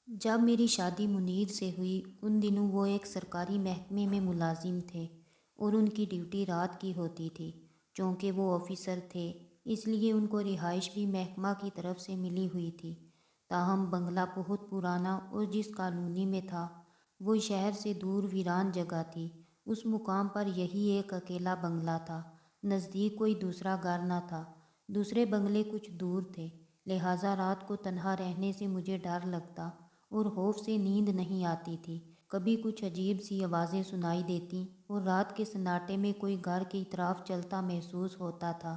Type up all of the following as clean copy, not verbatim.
جب میری شادی منیر سے ہوئی ان دنوں وہ ایک سرکاری محکمے میں ملازم تھے اور ان کی ڈیوٹی رات کی ہوتی تھی۔ چونکہ وہ آفیسر تھے اس لیے ان کو رہائش بھی محکمہ کی طرف سے ملی ہوئی تھی۔ تاہم بنگلہ بہت پرانا اور جس کالونی میں تھا وہ شہر سے دور ویران جگہ تھی۔ اس مقام پر یہی ایک اکیلا بنگلہ تھا، نزدیک کوئی دوسرا گھر نہ تھا۔ دوسرے بنگلے کچھ دور تھے، لہٰذا رات کو تنہا رہنے سے مجھے ڈر لگتا اور خوف سے نیند نہیں آتی تھی۔ کبھی کچھ عجیب سی آوازیں سنائی دیتی اور رات کے سناٹے میں کوئی گھر کی طرف چلتا محسوس ہوتا تھا۔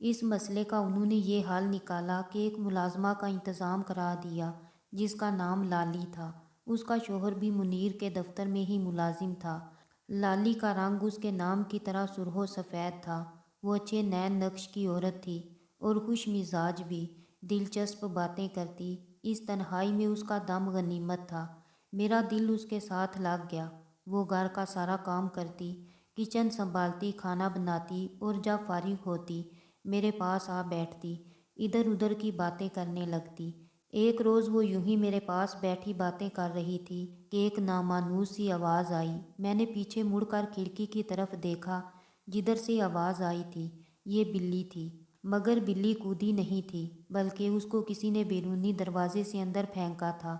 اس مسئلے کا انہوں نے یہ حل نکالا کہ ایک ملازمہ کا انتظام کرا دیا جس کا نام لالی تھا۔ اس کا شوہر بھی منیر کے دفتر میں ہی ملازم تھا۔ لالی کا رنگ اس کے نام کی طرح سرخ و سفید تھا۔ وہ اچھے نین نقش کی عورت تھی اور خوش مزاج بھی، دلچسپ باتیں کرتی۔ اس تنہائی میں اس کا دم غنیمت تھا۔ میرا دل اس کے ساتھ لگ گیا۔ وہ گھر کا سارا کام کرتی، کچن سنبھالتی، کھانا بناتی اور جب فارغ ہوتی میرے پاس آ بیٹھتی، ادھر ادھر کی باتیں کرنے لگتی۔ ایک روز وہ یوں ہی میرے پاس بیٹھی باتیں کر رہی تھی کہ ایک نامانوس سی آواز آئی۔ میں نے پیچھے مڑ کر کھڑکی کی طرف دیکھا جدھر سے آواز آئی تھی۔ یہ بلی تھی، مگر بلی کودی نہیں تھی بلکہ اس کو کسی نے بیرونی دروازے سے اندر پھینکا تھا۔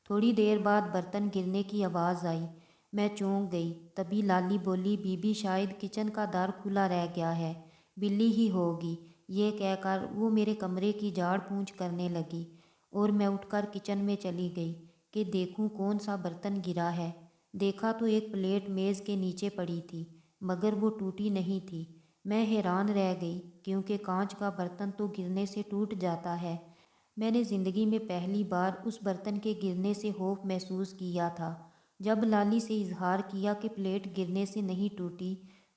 تھوڑی دیر بعد برتن گرنے کی آواز آئی۔ میں چونک گئی۔ تبھی لالی بولی، بی بی شاید کچن کا در کھلا رہ گیا ہے، بلی ہی ہوگی۔ یہ کہہ کر وہ میرے کمرے کی جھاڑ پونچھ کرنے لگی اور میں اٹھ کر کچن میں چلی گئی کہ دیکھوں کون سا برتن گرا ہے۔ دیکھا تو ایک پلیٹ میز کے نیچے پڑی تھی، مگر وہ ٹوٹی نہیں تھی۔ میں حیران رہ گئی کیونکہ کانچ کا برتن تو گرنے سے ٹوٹ جاتا ہے۔ میں نے زندگی میں پہلی بار اس برتن کے گرنے سے خوف محسوس کیا تھا۔ جب لالی سے اظہار کیا کہ پلیٹ گرنے سے نہیں ٹوٹی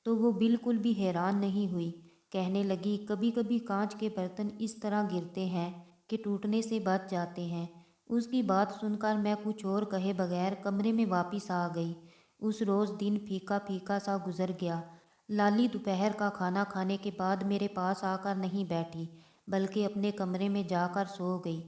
تو وہ بالکل بھی حیران نہیں ہوئی۔ کہنے لگی، کبھی کبھی کانچ کے برتن اس طرح گرتے ہیں کہ ٹوٹنے سے بچ جاتے ہیں۔ اس کی بات سن کر میں کچھ اور کہے بغیر کمرے میں واپس آ گئی۔ اس روز دن پھیکا پھیکا سا گزر گیا۔ لالی دوپہر کا کھانا کھانے کے بعد میرے پاس آ کر نہیں بیٹھی بلکہ اپنے کمرے میں جا کر سو گئی۔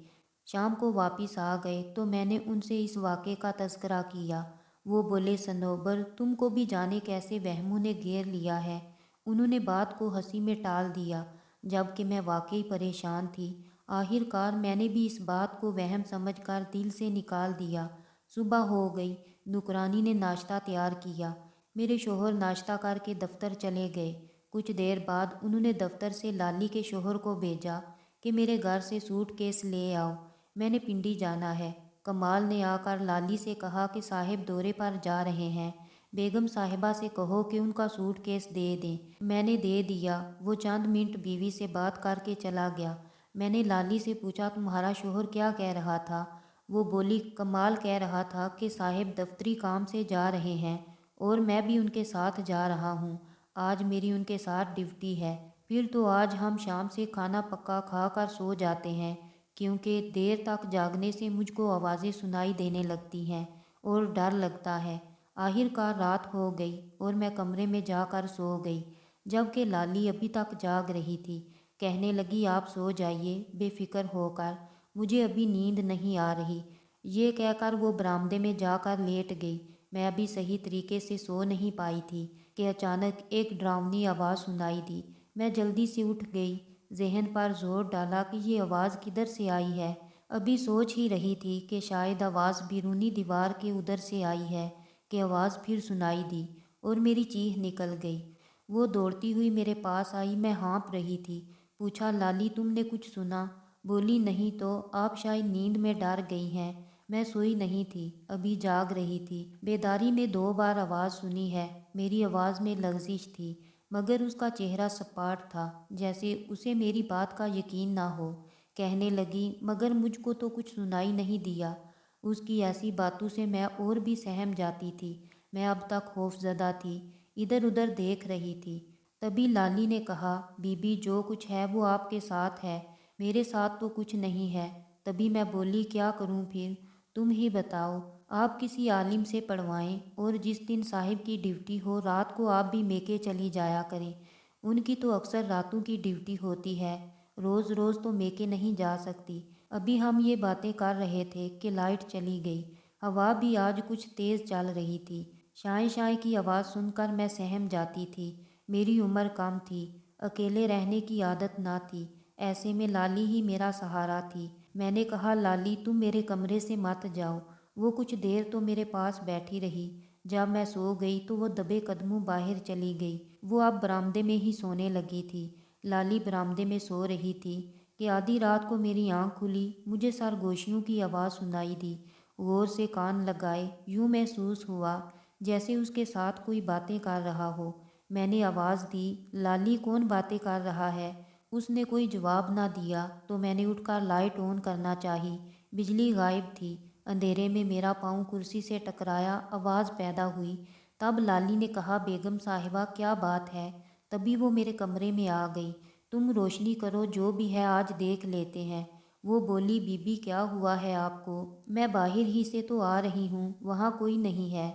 شام کو واپس آ گئے تو میں نے ان سے اس واقعے کا تذکرہ کیا۔ وہ بولے، صنوبر، تم کو بھی جانے کیسے وہموں نے گھیر لیا ہے۔ انہوں نے بات کو ہنسی میں ٹال دیا جبکہ میں واقعی پریشان تھی۔ آخر کار میں نے بھی اس بات کو وہم سمجھ کر دل سے نکال دیا۔ صبح ہو گئی، نوکرانی نے ناشتہ تیار کیا۔ میرے شوہر ناشتہ کر کے دفتر چلے گئے۔ کچھ دیر بعد انہوں نے دفتر سے لالی کے شوہر کو بھیجا کہ میرے گھر سے سوٹ کیس لے آؤ، میں نے پنڈی جانا ہے۔ کمال نے آ کر لالی سے کہا کہ صاحب دورے پر جا رہے ہیں، بیگم صاحبہ سے کہو کہ ان کا سوٹ کیس دے دیں۔ میں نے دے دیا۔ وہ چند منٹ بیوی سے بات کر کے چلا گیا۔ میں نے لالی سے پوچھا، تمہارا شوہر کیا کہہ رہا تھا؟ وہ بولی، کمال کہہ رہا تھا کہ صاحب دفتری کام سے جا رہے ہیں اور میں بھی ان کے ساتھ جا رہا ہوں۔ آج میری ان کے ساتھ ڈیوٹی ہے۔ پھر تو آج ہم شام سے کھانا پکا کھا کر سو جاتے ہیں کیونکہ دیر تک جاگنے سے مجھ کو آوازیں سنائی دینے لگتی ہیں اور ڈر لگتا ہے۔ آخر کار رات ہو گئی اور میں کمرے میں جا کر سو گئی جبکہ لالی ابھی تک جاگ رہی تھی۔ کہنے لگی، آپ سو جائیے بے فکر ہو کر، مجھے ابھی نیند نہیں آ رہی۔ یہ کہہ کر وہ برآمدے میں جا کر لیٹ گئی۔ میں ابھی صحیح طریقے سے سو نہیں پائی تھی کہ اچانک ایک ڈراؤنی آواز سنائی دی۔ میں جلدی سے اٹھ گئی، ذہن پر زور ڈالا کہ یہ آواز کدھر سے آئی ہے۔ ابھی سوچ ہی رہی تھی کہ شاید آواز بیرونی دیوار کے ادھر سے آئی ہے کہ آواز پھر سنائی دی اور میری چیخ نکل گئی۔ وہ دوڑتی ہوئی میرے پاس آئی۔ میں ہانپ رہی تھی۔ پوچھا، لالی تم نے کچھ سنا؟ بولی، نہیں تو، آپ شاید نیند میں ڈر گئی ہیں۔ میں سوئی نہیں تھی، ابھی جاگ رہی تھی۔ بیداری میں 2 بار آواز سنی ہے۔ میری آواز میں لغزش تھی مگر اس کا چہرہ سپاٹ تھا جیسے اسے میری بات کا یقین نہ ہو۔ کہنے لگی، مگر مجھ کو تو کچھ سنائی نہیں دیا۔ اس کی ایسی باتوں سے میں اور بھی سہم جاتی تھی۔ میں اب تک خوف زدہ تھی، ادھر ادھر دیکھ رہی تھی۔ تبھی لالی نے کہا، بی بی جو کچھ ہے وہ آپ کے ساتھ ہے، میرے ساتھ تو کچھ نہیں ہے۔ تبھی میں بولی، کیا کروں پھر؟ تم ہی بتاؤ۔ آپ کسی عالم سے پڑھوائیں اور جس دن صاحب کی ڈیوٹی ہو رات کو آپ بھی میکے چلی جایا کریں۔ ان کی تو اکثر راتوں کی ڈیوٹی ہوتی ہے، روز روز تو میکے نہیں جا سکتی۔ ابھی ہم یہ باتیں کر رہے تھے کہ لائٹ چلی گئی۔ ہوا بھی آج کچھ تیز چل رہی تھی۔ شائیں شائیں کی آواز سن کر میں سہم جاتی تھی۔ میری عمر کم تھی، اکیلے رہنے کی عادت نہ تھی، ایسے میں لالی ہی میرا سہارا تھی۔ میں نے کہا، لالی تم میرے کمرے سے مت جاؤ۔ وہ کچھ دیر تو میرے پاس بیٹھی رہی۔ جب میں سو گئی تو وہ دبے قدموں باہر چلی گئی۔ وہ اب برآمدے میں ہی سونے لگی تھی۔ لالی برآمدے میں سو رہی تھی کہ آدھی رات کو میری آنکھ کھلی، مجھے سرگوشیوں کی آواز سنائی دی۔ غور سے کان لگائے، یوں محسوس ہوا جیسے اس کے ساتھ کوئی باتیں کر رہا ہو۔ میں نے آواز دی، لالی کون باتیں کر رہا ہے؟ اس نے کوئی جواب نہ دیا تو میں نے اٹھ کر لائٹ آن کرنا چاہی۔ بجلی غائب تھی۔ اندھیرے میں میرا پاؤں کرسی سے ٹکرایا، آواز پیدا ہوئی۔ تب لالی نے کہا، بیگم صاحبہ کیا بات ہے؟ تبھی وہ میرے کمرے میں آ گئی۔ تم روشنی کرو، جو بھی ہے آج دیکھ لیتے ہیں۔ وہ بولی، بی بی کیا ہوا ہے آپ کو؟ میں باہر ہی سے تو آ رہی ہوں، وہاں کوئی نہیں ہے۔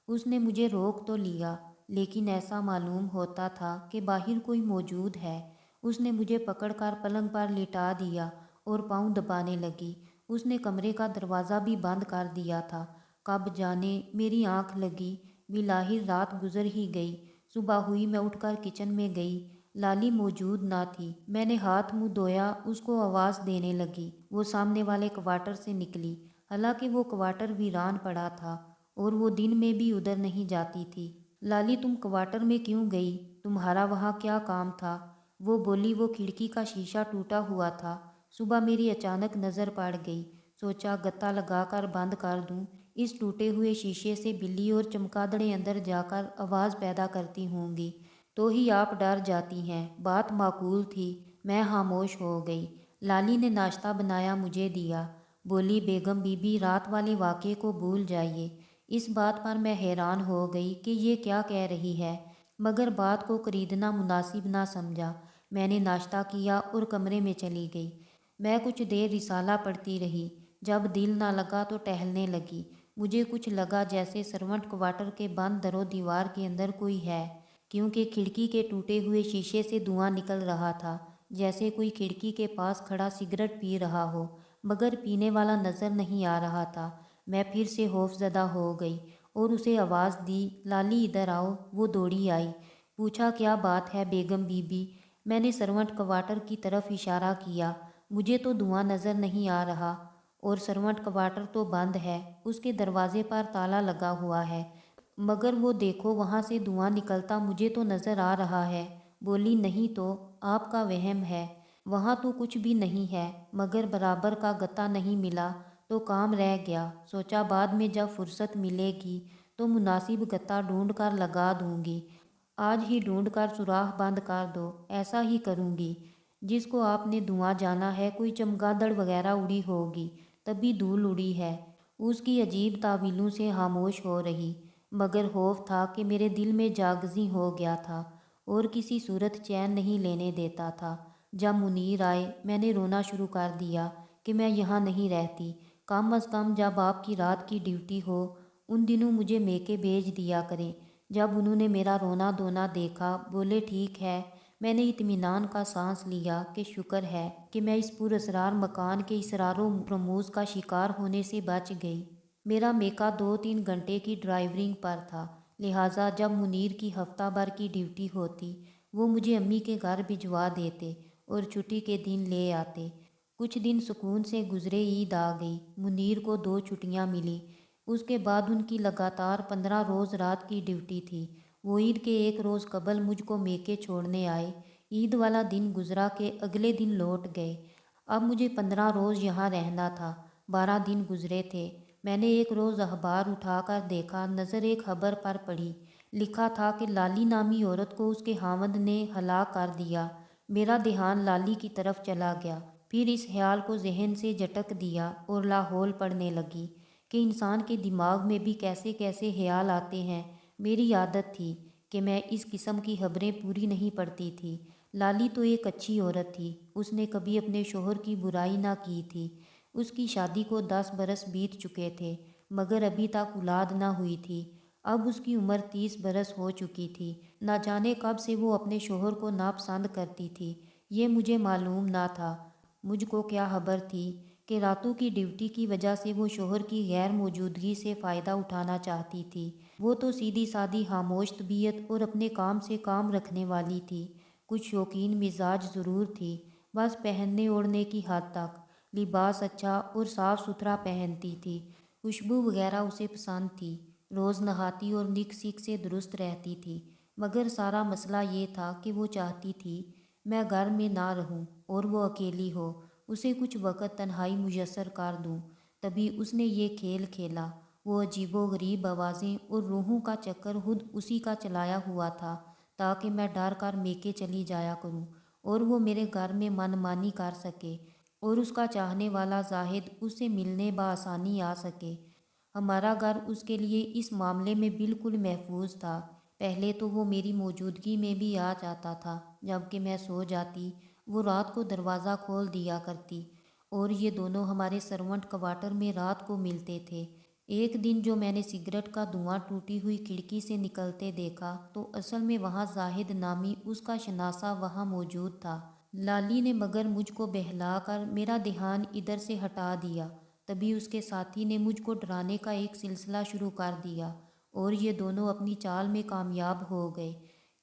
اس نے مجھے روک تو لیا، لیکن ایسا معلوم ہوتا تھا کہ باہر کوئی موجود ہے۔ اس نے مجھے پکڑ کر پلنگ پر لٹا دیا اور پاؤں دبانے لگی۔ اس نے کمرے کا دروازہ بھی بند کر دیا تھا۔ کب جانے میری آنکھ لگی، بالآخر رات گزر ہی گئی۔ صبح ہوئی، میں اٹھ کر کچن میں گئی۔ لالی موجود نہ تھی۔ میں نے ہاتھ منہ دھویا، اس کو آواز دینے لگی۔ وہ سامنے والے کوارٹر سے نکلی، حالانکہ وہ کوارٹر ویران پڑا تھا اور وہ دن میں بھی ادھر نہیں جاتی تھی۔ لالی تم کوارٹر میں کیوں گئی؟ تمہارا وہاں کیا کام تھا؟ وہ بولی، وہ کھڑکی کا شیشہ ٹوٹا ہوا تھا۔ صبح میری اچانک نظر پڑ گئی۔ سوچا غطا لگا کر بند کر دوں۔ اس ٹوٹے ہوئے شیشے سے بلی اور چمگادڑیں اندر جا کر آواز پیدا کرتی ہوں گی تو ہی آپ ڈر جاتی ہیں۔ بات معقول تھی۔ میں خاموش ہو گئی۔ لالی نے ناشتہ بنایا، مجھے دیا۔ بولی، بیگم بی بی رات والے واقعے کو بھول جائیے۔ اس بات پر میں حیران ہو گئی کہ یہ کیا کہہ رہی ہے، مگر بات کو خریدنا مناسب نہ سمجھا۔ میں نے ناشتہ کیا اور کمرے میں چلی گئی۔ میں کچھ دیر رسالہ پڑھتی رہی۔ جب دل نہ لگا تو ٹہلنے لگی۔ مجھے کچھ لگا جیسے سرونٹ کوارٹر کے بند در و دیوار کے اندر کوئی ہے، کیونکہ کھڑکی کے ٹوٹے ہوئے شیشے سے دھواں نکل رہا تھا، جیسے کوئی کھڑکی کے پاس کھڑا سگریٹ پی رہا ہو، مگر پینے والا نظر نہیں آ رہا تھا۔ میں پھر سے خوفزدہ ہو گئی اور اسے آواز دی، لالی ادھر آؤ۔ وہ دوڑی آئی۔ پوچھا، کیا بات ہے بیگم بی بی؟ میں نے سرونٹ کوارٹر کی طرف اشارہ کیا۔ مجھے تو دھواں نظر نہیں آ رہا اور سرونٹ کوارٹر تو بند ہے، اس کے دروازے پر تالا لگا ہوا ہے، مگر وہ دیکھو وہاں سے دھواں نکلتا مجھے تو نظر آ رہا ہے۔ بولی، نہیں تو آپ کا وہم ہے، وہاں تو کچھ بھی نہیں ہے، مگر برابر کا غطا نہیں ملا تو کام رہ گیا۔ سوچا بعد میں جب فرصت ملے گی تو مناسب غطا ڈھونڈ کر لگا دوں گی۔ آج ہی ڈھونڈ کر سوراخ بند کر دو۔ ایسا ہی کروں گی۔ جس کو آپ نے دھواں جانا ہے کوئی چمگادڑ وغیرہ اڑی ہوگی، تبھی دھول اڑی ہے۔ اس کی عجیب تعویلوں سے خاموش ہو رہی، مگر خوف تھا کہ میرے دل میں جاگزی ہو گیا تھا اور کسی صورت چین نہیں لینے دیتا تھا۔ جب منیر آئے، میں نے رونا شروع کر دیا کہ میں یہاں نہیں رہتی۔ کم از کم جب آپ کی رات کی ڈیوٹی ہو ان دنوں مجھے میکے بھیج دیا کریں۔ جب انہوں نے میرا رونا دھونا دیکھا، بولے، ٹھیک ہے۔ میں نے اطمینان کا سانس لیا کہ شکر ہے کہ میں اس پراسرار مکان کے اسرار و رموز کا شکار ہونے سے بچ گئی۔ میرا میکا 2-3 گھنٹے کی ڈرائیونگ پر تھا، لہٰذا جب منیر کی ہفتہ بھر کی ڈیوٹی ہوتی وہ مجھے امی کے گھر بھجوا دیتے اور چھٹی کے دن لے آتے۔ کچھ دن سکون سے گزرے، عید آ گئی، منیر کو 2 چھٹیاں ملی۔ اس کے بعد ان کی لگاتار 15 روز رات کی ڈیوٹی تھی۔ وہ عید کے ایک روز قبل مجھ کو میکے چھوڑنے آئے۔ عید والا دن گزرا کہ اگلے دن لوٹ گئے۔ اب مجھے 15 روز یہاں رہنا تھا۔ 12 دن گزرے تھے۔ میں نے ایک روز اخبار اٹھا کر دیکھا، نظر ایک خبر پر پڑی۔ لکھا تھا کہ لالی نامی عورت کو اس کے خاوند نے ہلاک کر دیا۔ میرا دھیان لالی کی طرف چلا گیا۔ پھر اس خیال کو ذہن سے جھٹک دیا اور لاحول پڑنے لگی کہ انسان کے دماغ میں بھی کیسے کیسے خیال آتے ہیں۔ میری عادت تھی کہ میں اس قسم کی خبریں پوری نہیں پڑھتی تھی۔ لالی تو ایک اچھی عورت تھی، اس نے کبھی اپنے شوہر کی برائی نہ کی تھی۔ اس کی شادی کو 10 برس بیت چکے تھے، مگر ابھی تک اولاد نہ ہوئی تھی۔ اب اس کی عمر 30 برس ہو چکی تھی۔ نہ جانے کب سے وہ اپنے شوہر کو ناپسند کرتی تھی، یہ مجھے معلوم نہ تھا۔ مجھ کو کیا خبر تھی کہ راتوں کی ڈیوٹی کی وجہ سے وہ شوہر کی غیر موجودگی سے فائدہ اٹھانا چاہتی تھی۔ وہ تو سیدھی سادی خاموش طبیعت اور اپنے کام سے کام رکھنے والی تھی، کچھ شوقین مزاج ضرور تھی، بس پہننے اوڑھنے کی حد تک۔ لباس اچھا اور صاف ستھرا پہنتی تھی، خوشبو وغیرہ اسے پسند تھی، روز نہاتی اور نک سک سے درست رہتی تھی۔ مگر سارا مسئلہ یہ تھا کہ وہ چاہتی تھی میں گھر میں نہ رہوں اور وہ اکیلی ہو، اسے کچھ وقت تنہائی میسر کر دوں۔ تبھی اس نے یہ کھیل کھیلا۔ وہ عجیب و غریب آوازیں اور روحوں کا چکر خود اسی کا چلایا ہوا تھا تاکہ میں ڈر کر میکے چلی جایا کروں اور وہ میرے گھر میں من مانی کر سکے اور اس کا چاہنے والا زاہد اس سے ملنے بآسانی آ سکے۔ ہمارا گھر اس کے لیے اس معاملے میں بالکل محفوظ تھا۔ پہلے تو وہ میری موجودگی میں بھی آ جاتا تھا، جب کہ میں سو جاتی وہ رات کو دروازہ کھول دیا کرتی اور یہ دونوں ہمارے سرونٹ کوارٹر میں رات کو ملتے تھے۔ ایک دن جو میں نے سگریٹ کا دھواں ٹوٹی ہوئی کھڑکی سے نکلتے دیکھا تو اصل میں وہاں زاہد نامی اس کا شناسہ وہاں موجود تھا۔ لالی نے مگر مجھ کو بہلا کر میرا دھیان ادھر سے ہٹا دیا۔ تبھی اس کے ساتھی نے مجھ کو ڈرانے کا ایک سلسلہ شروع کر دیا اور یہ دونوں اپنی چال میں کامیاب ہو گئے،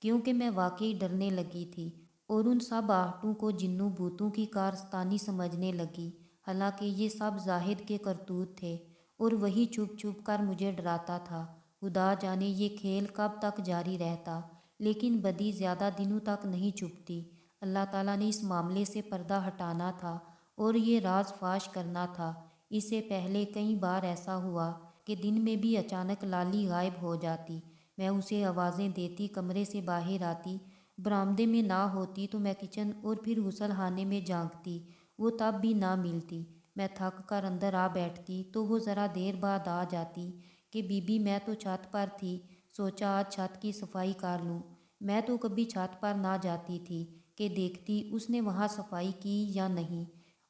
کیونکہ میں واقعی ڈرنے لگی تھی اور ان سب آہٹوں کو جنوں بھوتوں کی کارستانی سمجھنے لگی، حالانکہ یہ سب زاہد کے کرتوت تھے اور وہی چھپ چھپ کر مجھے ڈراتا تھا۔ خدا جانے یہ کھیل کب تک جاری رہتا، لیکن بدی زیادہ دنوں تک نہیں چھپتی۔ اللہ تعالیٰ نے اس معاملے سے پردہ ہٹانا تھا اور یہ راز فاش کرنا تھا۔ اس سے پہلے کئی بار ایسا ہوا کہ دن میں بھی اچانک لالی غائب ہو جاتی، میں اسے آوازیں دیتی، کمرے سے باہر آتی، برآمدے میں نہ ہوتی تو میں کچن اور پھر غسل خانے میں جھانکتی، وہ تب بھی نہ ملتی۔ میں تھک کر اندر آ بیٹھتی تو وہ ذرا دیر بعد آ جاتی کہ بی بی میں تو چھت پر تھی، سوچا آج چھت کی صفائی کر لوں۔ میں تو کبھی چھت پر نہ جاتی تھی کہ دیکھتی اس نے وہاں صفائی کی یا نہیں۔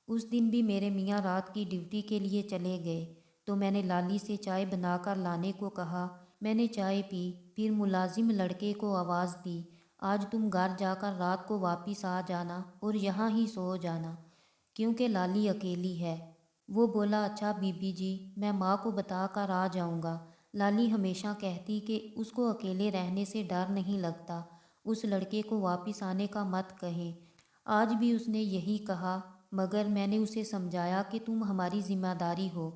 اس دن بھی میرے میاں رات کی ڈیوٹی کے لیے چلے گئے تو میں نے لالی سے چائے بنا کر لانے کو کہا۔ میں نے چائے پی، پھر ملازم لڑکے کو آواز دی، آج تم گھر جا کر رات کو واپس آ جانا اور یہاں ہی سو جانا، کیونکہ لالی اکیلی ہے۔ وہ بولا اچھا بی بی جی، میں ماں کو بتا کر آ جاؤں گا۔ لالی ہمیشہ کہتی کہ اس کو اکیلے رہنے سے ڈر نہیں لگتا، اس لڑکے کو واپس آنے کا مت کہیں۔ آج بھی اس نے یہی کہا، مگر میں نے اسے سمجھایا کہ تم ہماری ذمہ داری ہو،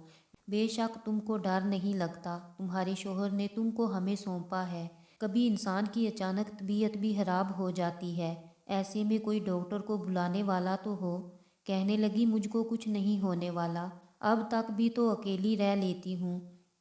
بے شک تم کو ڈر نہیں لگتا، تمہارے شوہر نے تم کو ہمیں سونپا ہے۔ کبھی انسان کی اچانک طبیعت بھی خراب ہو جاتی ہے، ایسے میں کوئی ڈاکٹر کو بلانے والا تو ہو۔ کہنے لگی مجھ کو کچھ نہیں ہونے والا، اب تک بھی تو اکیلی رہ لیتی ہوں،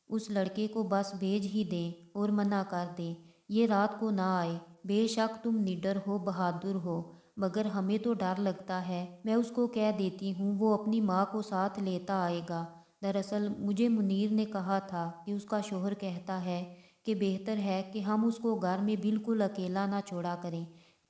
اس لڑکے کو بس بھیج ہی دیں اور منع کر دیں، یہ رات کو نہ آئے۔ بے شک تم نڈر ہو، بہادر ہو، مگر ہمیں تو ڈر لگتا ہے۔ میں اس کو کہہ دیتی ہوں وہ اپنی ماں کو ساتھ لیتا آئے گا۔ دراصل مجھے منیر نے کہا تھا کہ اس کا شوہر کہتا ہے کہ بہتر ہے کہ ہم اس کو گھر میں بالکل اکیلا نہ چھوڑا کریں۔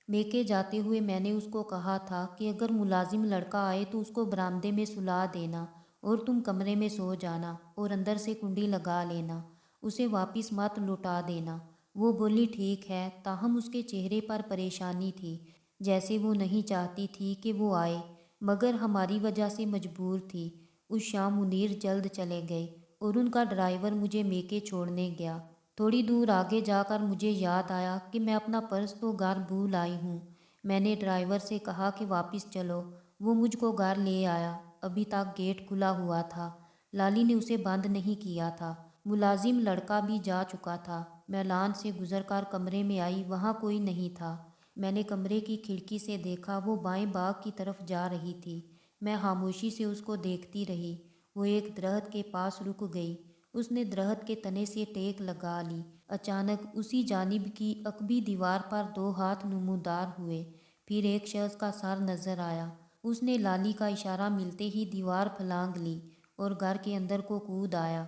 میکے جاتے ہوئے میں نے اس کو کہا تھا کہ اگر ملازم لڑکا آئے تو اس کو برآمدے میں سلا دینا اور تم کمرے میں سو جانا اور اندر سے کنڈی لگا لینا، اسے واپس مت لوٹا دینا۔ وہ بولی ٹھیک ہے، تاہم اس کے چہرے پر پریشانی تھی، جیسے وہ نہیں چاہتی تھی کہ وہ آئے، مگر ہماری وجہ سے مجبور تھی۔ اس شام منیر جلد چلے گئے اور ان کا ڈرائیور مجھے میکے چھوڑنے گیا۔ تھوڑی دور آگے جا کر مجھے یاد آیا کہ میں اپنا پرس تو گھر بھول آئی ہوں۔ میں نے ڈرائیور سے کہا کہ واپس چلو، وہ مجھ کو گھر لے آیا۔ ابھی تک گیٹ کھلا ہوا تھا، لالی نے اسے بند نہیں کیا تھا، ملازم لڑکا بھی جا چکا تھا۔ میں لان سے گزر کر کمرے میں آئی، وہاں کوئی نہیں تھا۔ میں نے کمرے کی کھڑکی سے دیکھا، وہ بائیں باغ کی طرف جا رہی تھی۔ میں خاموشی سے اس کو دیکھتی رہی۔ وہ ایک درخت کے پاس رک گئی، اس نے درخت کے تنے سے ٹیک لگا لی۔ اچانک اسی جانب کی عقبی دیوار پر دو ہاتھ نمودار ہوئے، پھر ایک شخص کا سر نظر آیا۔ اس نے لالی کا اشارہ ملتے ہی دیوار پھلانگ لی اور گھر کے اندر کو کود آیا۔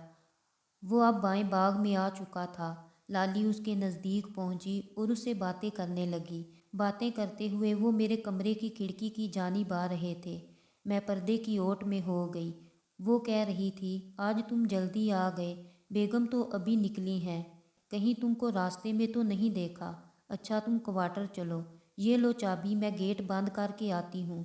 وہ اب بائیں باغ میں آ چکا تھا۔ لالی اس کے نزدیک پہنچی اور اس سے باتیں کرنے لگی۔ باتیں کرتے ہوئے وہ میرے کمرے کی کھڑکی کی جانب آ رہے تھے۔ میں پردے کی اوٹ میں ہو گئی۔ وہ کہہ رہی تھی، آج تم جلدی آ گئے، بیگم تو ابھی نکلی ہیں، کہیں تم کو راستے میں تو نہیں دیکھا۔ اچھا تم کوارٹر چلو، یہ لو چابی، میں گیٹ بند کر کے آتی ہوں،